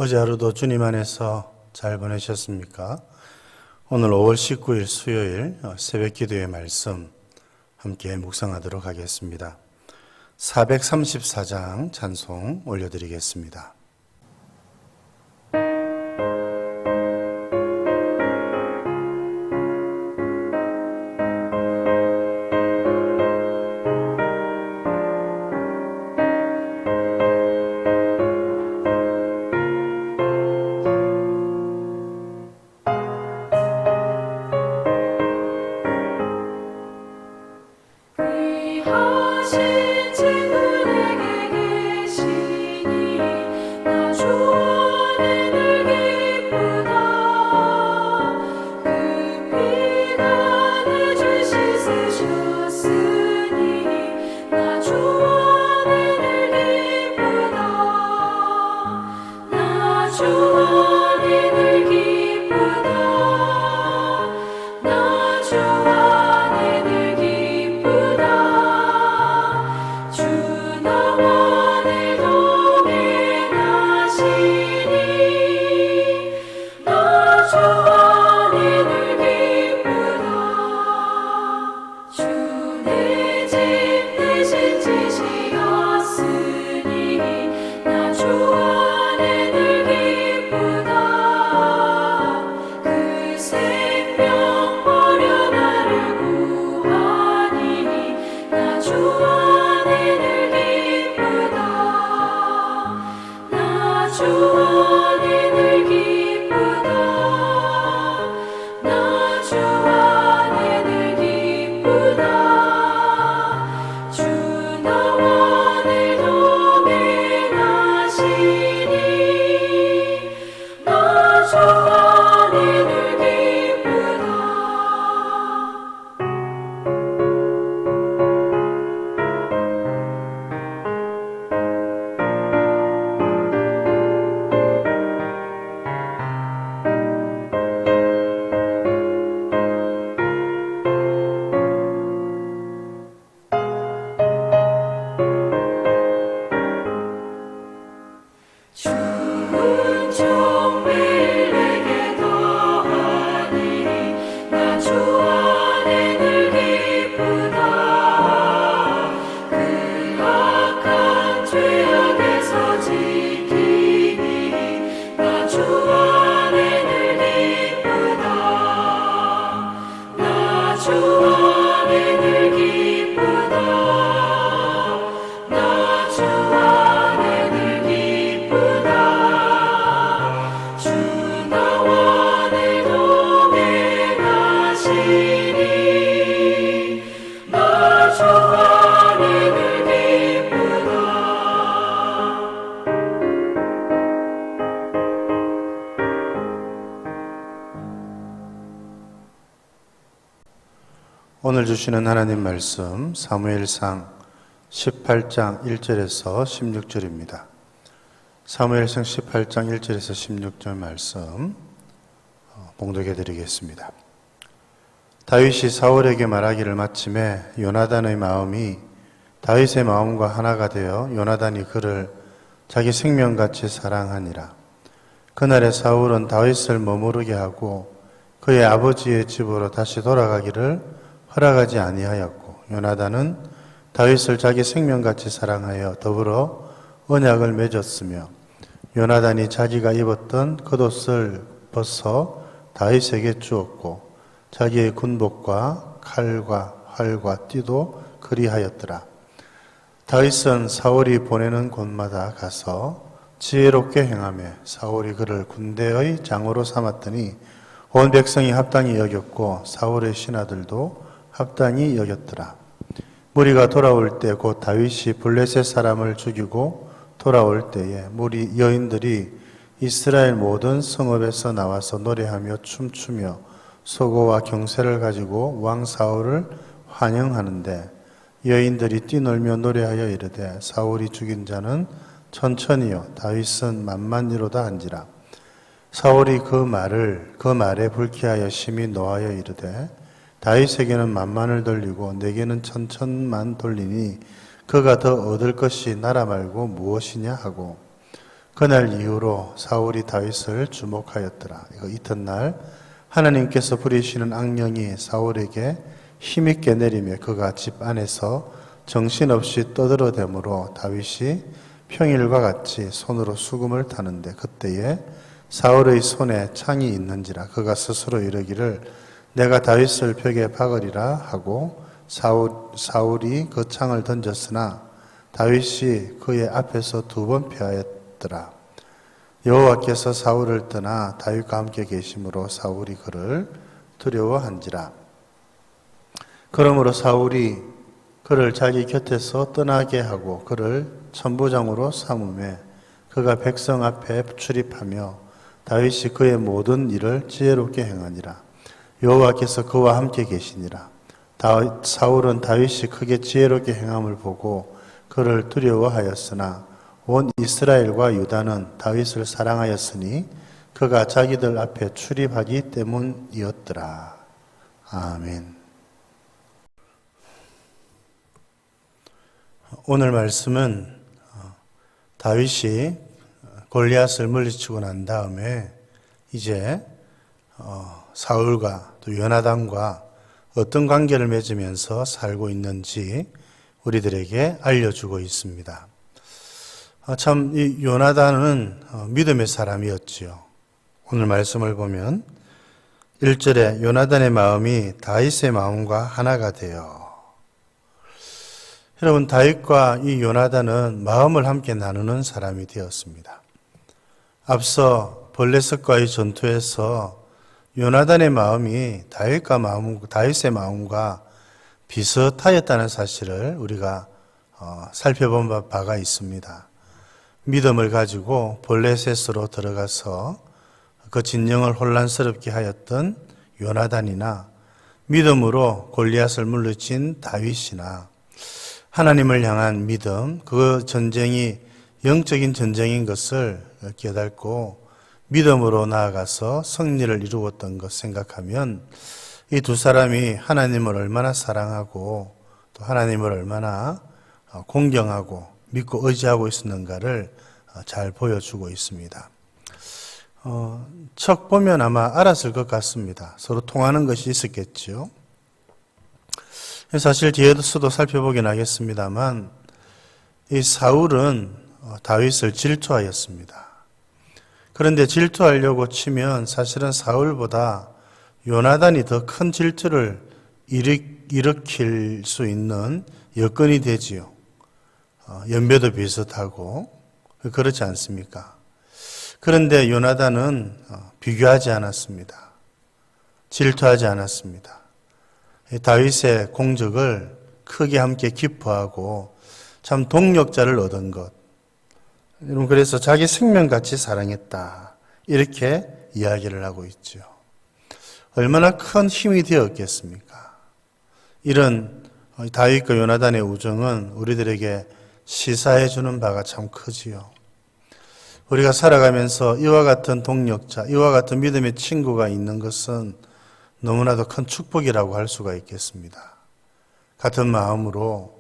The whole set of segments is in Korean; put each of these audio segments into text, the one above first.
어제 하루도 주님 안에서 잘 보내셨습니까? 오늘 5월 19일 수요일 새벽 기도의 말씀 함께 묵상하도록 하겠습니다. 434장 찬송 올려드리겠습니다. 오늘 주시는 하나님 말씀 사무엘상 18장 1절에서 16절입니다. 사무엘상 18장 1절에서 16절 말씀 봉독해 드리겠습니다. 다윗이 사울에게 말하기를 마침에 요나단의 마음이 다윗의 마음과 하나가 되어 요나단이 그를 자기 생명같이 사랑하니라. 그날에 사울은 다윗을 머무르게 하고 그의 아버지의 집으로 다시 돌아가기를 허락하지 아니하였고 요나단은 다윗을 자기 생명같이 사랑하여 더불어 언약을 맺었으며 요나단이 자기가 입었던 겉옷을 벗어 다윗에게 주었고 자기의 군복과 칼과 활과 띠도 그리하였더라. 다윗은 사울이 보내는 곳마다 가서 지혜롭게 행하며 사울이 그를 군대의 장으로 삼았더니 온 백성이 합당히 여겼고 사울의 신하들도 합당히 여겼더라. 무리가 돌아올 때 곧 다윗이 블레셋 사람을 죽이고 돌아올 때에 무리 여인들이 이스라엘 모든 성읍에서 나와서 노래하며 춤추며 소고와 경세를 가지고 왕 사울을 환영하는데 여인들이 뛰놀며 노래하여 이르되 사울이 죽인 자는 천천히요 다윗은 만만히로다 한지라. 사울이 그 말에 불쾌하여 심히 노하여 이르되 다윗에게는 만만을 돌리고 내게는 천천만 돌리니 그가 더 얻을 것이 나라 말고 무엇이냐 하고 그날 이후로 사울이 다윗을 주목하였더라. 이거 이튿날 하나님께서 부리시는 악령이 사울에게 힘있게 내리며 그가 집 안에서 정신없이 떠들어대므로 다윗이 평일과 같이 손으로 수금을 타는데 그때에 사울의 손에 창이 있는지라 그가 스스로 이르기를 내가 다윗을 벽에 박으리라 하고 사울이 그 창을 던졌으나 다윗이 그의 앞에서 2번 피하였더라. 여호와께서 사울을 떠나 다윗과 함께 계심으로 사울이 그를 두려워한지라. 그러므로 사울이 그를 자기 곁에서 떠나게 하고 그를 천부장으로 삼음에 그가 백성 앞에 출입하며 다윗이 그의 모든 일을 지혜롭게 행하니라. 여호와께서 그와 함께 계시니라. 사울은 다윗이 크게 지혜롭게 행함을 보고 그를 두려워하였으나 온 이스라엘과 유다는 다윗을 사랑하였으니 그가 자기들 앞에 출입하기 때문이었더라. 아멘. 오늘 말씀은 다윗이 골리앗을 물리치고 난 다음에 이제 사울과 또 요나단과 어떤 관계를 맺으면서 살고 있는지 우리들에게 알려주고 있습니다. 참, 이 요나단은 믿음의 사람이었지요. 오늘 말씀을 보면 1절에 요나단의 마음이 다윗의 마음과 하나가 되어. 여러분, 다윗과 이 요나단은 마음을 함께 나누는 사람이 되었습니다. 앞서 블레셋과의 전투에서 요나단의 마음이 다윗의 마음과 비슷하였다는 사실을 우리가 살펴본 바가 있습니다. 믿음을 가지고 블레셋으로 들어가서 그 진영을 혼란스럽게 하였던 요나단이나 믿음으로 골리앗을 물리친 다윗이나 하나님을 향한 믿음, 그 전쟁이 영적인 전쟁인 것을 깨닫고 믿음으로 나아가서 승리를 이루었던 것 생각하면 이 두 사람이 하나님을 얼마나 사랑하고 또 하나님을 얼마나 공경하고 믿고 의지하고 있었는가를 잘 보여주고 있습니다. 척 보면 아마 알았을 것 같습니다. 서로 통하는 것이 있었겠죠. 사실 뒤에서도 살펴보긴 하겠습니다만 이 사울은 다윗을 질투하였습니다. 그런데 질투하려고 치면 사실은 사울보다 요나단이 더 큰 질투를 일으킬 수 있는 여건이 되지요. 연배도 비슷하고 그렇지 않습니까? 그런데 요나단은 비교하지 않았습니다. 질투하지 않았습니다. 다윗의 공적을 크게 함께 기뻐하고 참 동력자를 얻은 것. 여러분, 그래서 자기 생명같이 사랑했다. 이렇게 이야기를 하고 있죠. 얼마나 큰 힘이 되었겠습니까? 이런 다윗과 요나단의 우정은 우리들에게 시사해 주는 바가 참 크지요. 우리가 살아가면서 이와 같은 동력자, 이와 같은 믿음의 친구가 있는 것은 너무나도 큰 축복이라고 할 수가 있겠습니다. 같은 마음으로,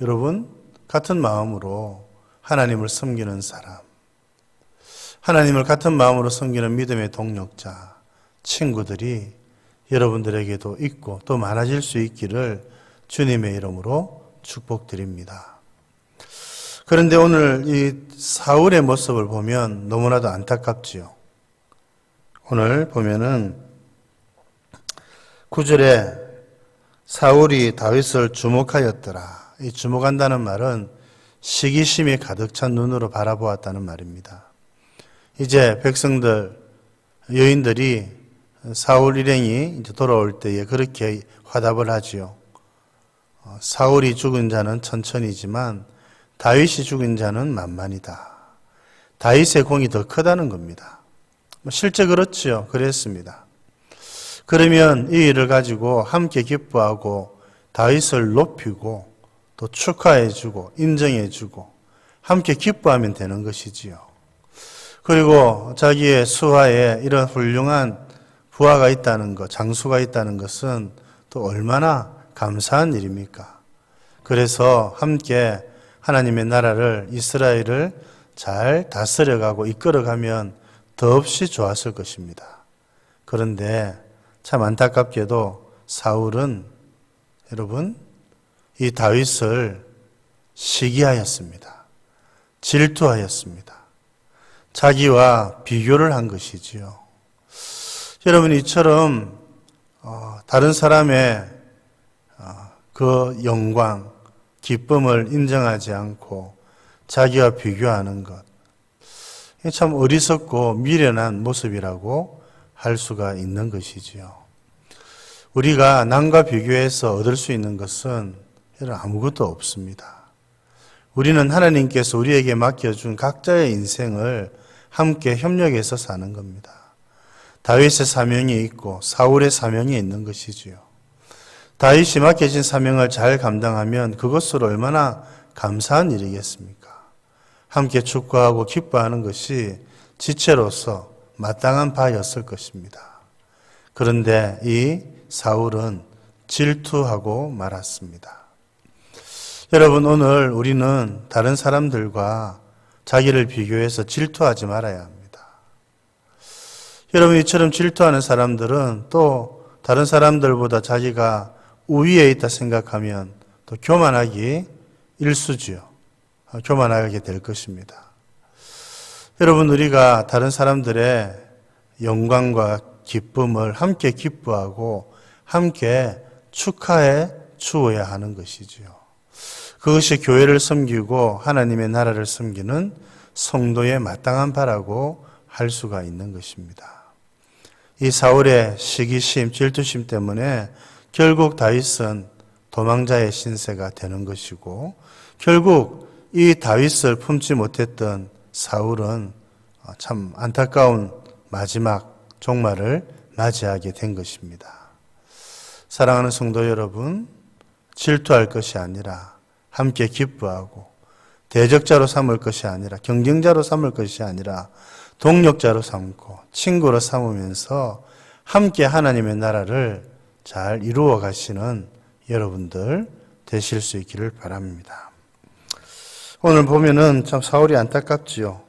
여러분, 같은 마음으로 하나님을 섬기는 사람, 하나님을 같은 마음으로 섬기는 믿음의 동력자, 친구들이 여러분들에게도 있고 또 많아질 수 있기를 주님의 이름으로 축복드립니다. 그런데 오늘 이 사울의 모습을 보면 너무나도 안타깝지요. 오늘 보면은 9절에 사울이 다윗을 주목하였더라. 이 주목한다는 말은 시기심이 가득 찬 눈으로 바라보았다는 말입니다. 이제 백성들, 여인들이 사울 일행이 이제 돌아올 때에 그렇게 화답을 하지요. 사울이 죽은 자는 천천히지만 다윗이 죽은 자는 만만이다. 다윗의 공이 더 크다는 겁니다. 실제 그렇지요. 그랬습니다. 그러면 이 일을 가지고 함께 기뻐하고 다윗을 높이고 또 축하해주고 인정해주고 함께 기뻐하면 되는 것이지요. 그리고 자기의 수하에 이런 훌륭한 부하가 있다는 것, 장수가 있다는 것은 또 얼마나 감사한 일입니까? 그래서 함께 하나님의 나라를, 이스라엘을 잘 다스려가고 이끌어가면 더없이 좋았을 것입니다. 그런데 참 안타깝게도 사울은 여러분 이 다윗을 시기하였습니다. 질투하였습니다. 자기와 비교를 한 것이지요. 여러분 이처럼 다른 사람의 그 영광, 기쁨을 인정하지 않고 자기와 비교하는 것, 참 어리석고 미련한 모습이라고 할 수가 있는 것이지요. 우리가 남과 비교해서 얻을 수 있는 것은 아무것도 없습니다. 우리는 하나님께서 우리에게 맡겨준 각자의 인생을 함께 협력해서 사는 겁니다. 다윗의 사명이 있고 사울의 사명이 있는 것이지요. 다윗이 맡겨진 사명을 잘 감당하면 그것으로 얼마나 감사한 일이겠습니까? 함께 축구하고 기뻐하는 것이 지체로서 마땅한 바였을 것입니다. 그런데 이 사울은 질투하고 말았습니다. 여러분 오늘 우리는 다른 사람들과 자기를 비교해서 질투하지 말아야 합니다. 여러분 이처럼 질투하는 사람들은 또 다른 사람들보다 자기가 우위에 있다 생각하면 또 교만하기 일쑤지요. 교만하게 될 것입니다. 여러분 우리가 다른 사람들의 영광과 기쁨을 함께 기뻐하고 함께 축하해 주어야 하는 것이지요. 그것이 교회를 섬기고 하나님의 나라를 섬기는 성도의 마땅한 바라고 할 수가 있는 것입니다. 이 사울의 시기심, 질투심 때문에 결국 다윗은 도망자의 신세가 되는 것이고 결국 이 다윗을 품지 못했던 사울은 참 안타까운 마지막 종말을 맞이하게 된 것입니다. 사랑하는 성도 여러분, 질투할 것이 아니라 함께 기뻐하고 대적자로 삼을 것이 아니라 경쟁자로 삼을 것이 아니라 동력자로 삼고 친구로 삼으면서 함께 하나님의 나라를 잘 이루어 가시는 여러분들 되실 수 있기를 바랍니다. 오늘 보면은 참 사울이 안타깝지요.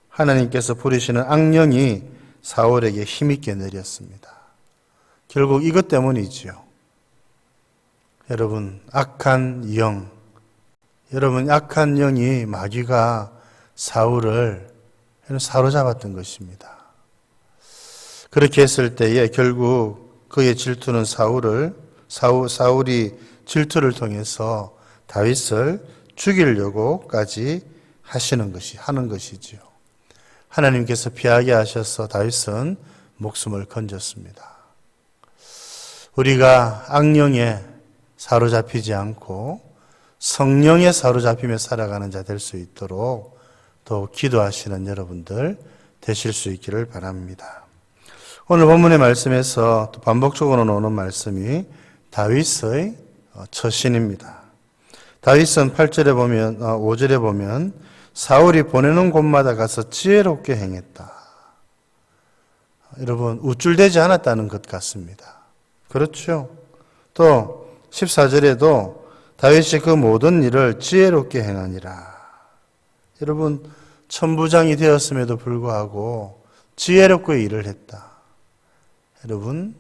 하나님께서 부리시는 악령이 사울에게 힘있게 내렸습니다. 결국 이것 때문이지요. 여러분 악한 영, 여러분 악한 영이 마귀가 사울을 사로잡았던 것입니다. 그렇게 했을 때에 결국 그의 질투는 사울이 질투를 통해서 다윗을 죽이려고까지 하는 것이지요. 하나님께서 피하게 하셔서 다윗은 목숨을 건졌습니다. 우리가 악령에 사로잡히지 않고 성령에 사로잡히며 살아가는 자 될 수 있도록 또 기도하시는 여러분들 되실 수 있기를 바랍니다. 오늘 본문의 말씀에서 또 반복적으로 나오는 말씀이 다윗의 처신입니다. 다윗은 8절에 보면 5절에 보면 사울이 보내는 곳마다 가서 지혜롭게 행했다. 여러분 우쭐대지 않았다는 것 같습니다. 그렇죠? 또 14절에도 다윗이 그 모든 일을 지혜롭게 행하니라. 여러분 천부장이 되었음에도 불구하고 지혜롭게 일을 했다. 여러분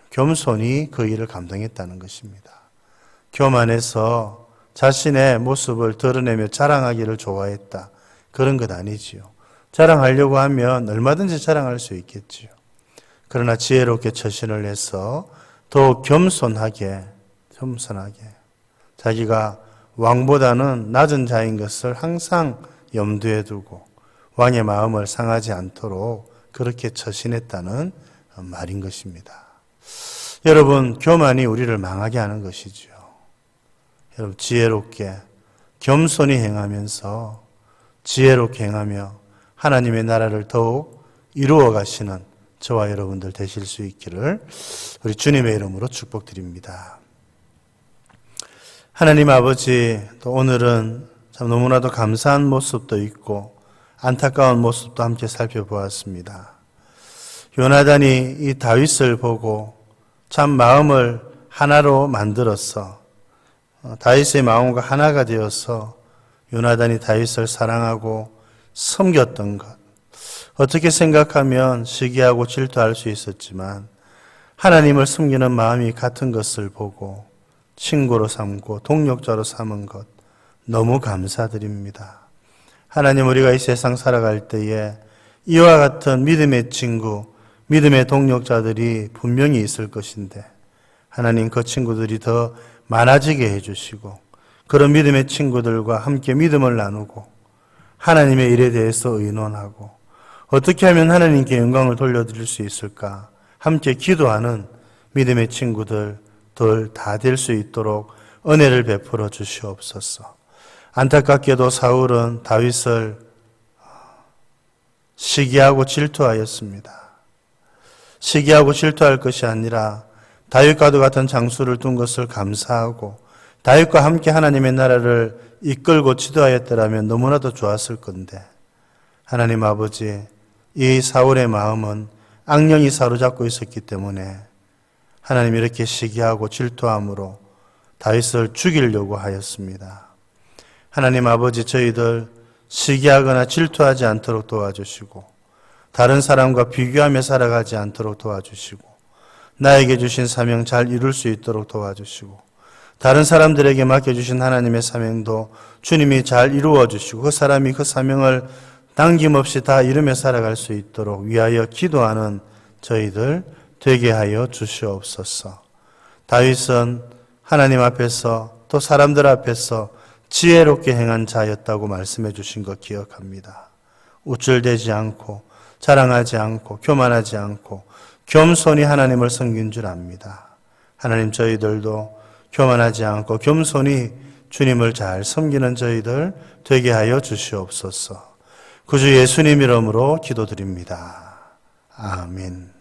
겸손히 그 일을 감당했다는 것입니다. 교만해서 자신의 모습을 드러내며 자랑하기를 좋아했다. 그런 것 아니지요. 자랑하려고 하면 얼마든지 자랑할 수 있겠지요. 그러나 지혜롭게 처신을 해서 더욱 겸손하게 자기가 왕보다는 낮은 자인 것을 항상 염두에 두고 왕의 마음을 상하지 않도록 그렇게 처신했다는 말인 것입니다. 여러분 교만이 우리를 망하게 하는 것이지요. 여러분 지혜롭게 겸손히 행하면서 지혜롭게 행하며 하나님의 나라를 더욱 이루어 가시는 저와 여러분들 되실 수 있기를 우리 주님의 이름으로 축복드립니다. 하나님 아버지, 또 오늘은 참 너무나도 감사한 모습도 있고 안타까운 모습도 함께 살펴보았습니다. 요나단이 이 다윗을 보고 참 마음을 하나로 만들어서 다윗의 마음과 하나가 되어서 요나단이 다윗을 사랑하고 섬겼던 것. 어떻게 생각하면 시기하고 질투할 수 있었지만 하나님을 섬기는 마음이 같은 것을 보고 친구로 삼고 동력자로 삼은 것 너무 감사드립니다. 하나님, 우리가 이 세상 살아갈 때에 이와 같은 믿음의 친구, 믿음의 동력자들이 분명히 있을 것인데 하나님, 그 친구들이 더 많아지게 해주시고 그런 믿음의 친구들과 함께 믿음을 나누고 하나님의 일에 대해서 의논하고 어떻게 하면 하나님께 영광을 돌려드릴 수 있을까 함께 기도하는 믿음의 친구들 다 될 수 있도록 은혜를 베풀어 주시옵소서. 안타깝게도 사울은 다윗을 시기하고 질투하였습니다. 시기하고 질투할 것이 아니라 다윗과도 같은 장수를 둔 것을 감사하고 다윗과 함께 하나님의 나라를 이끌고 지도하였더라면 너무나도 좋았을 건데 하나님 아버지, 이 사울의 마음은 악령이 사로잡고 있었기 때문에 하나님 이렇게 시기하고 질투함으로 다윗을 죽이려고 하였습니다. 하나님 아버지, 저희들 시기하거나 질투하지 않도록 도와주시고 다른 사람과 비교하며 살아가지 않도록 도와주시고 나에게 주신 사명 잘 이룰 수 있도록 도와주시고 다른 사람들에게 맡겨주신 하나님의 사명도 주님이 잘 이루어 주시고 그 사람이 그 사명을 남김없이 다 이루며 살아갈 수 있도록 위하여 기도하는 저희들 되게 하여 주시옵소서. 다윗은 하나님 앞에서 또 사람들 앞에서 지혜롭게 행한 자였다고 말씀해 주신 것 기억합니다. 우쭐대지 않고 자랑하지 않고 교만하지 않고 겸손히 하나님을 섬긴 줄 압니다. 하나님, 저희들도 교만하지 않고 겸손히 주님을 잘 섬기는 저희들 되게 하여 주시옵소서. 구주 예수님 이름으로 기도드립니다. 아멘.